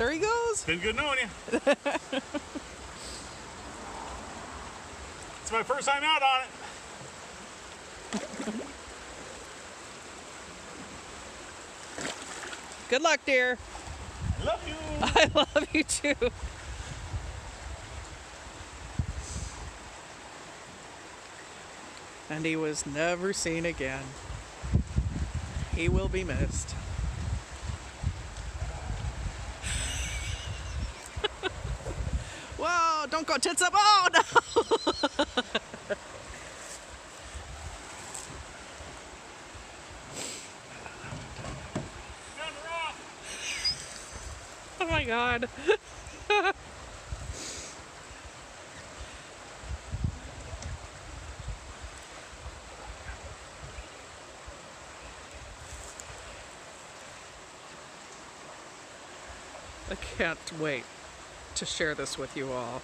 There he goes. Been good knowing you. It's my first time out on it. Good luck, dear. I love you. I love you too. And he was never seen again. He will be missed. Whoa, don't go tits up. Oh, no. Down the rock. Oh, my God. I can't wait to share this with you all.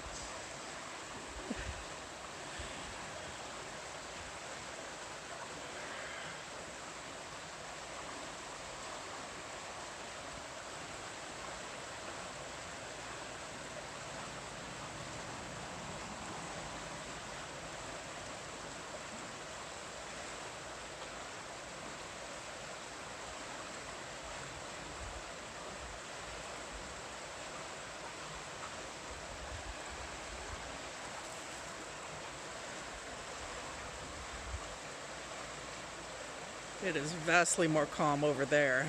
It is vastly more calm over there.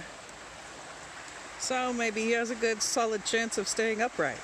So maybe he has a good solid chance of staying upright.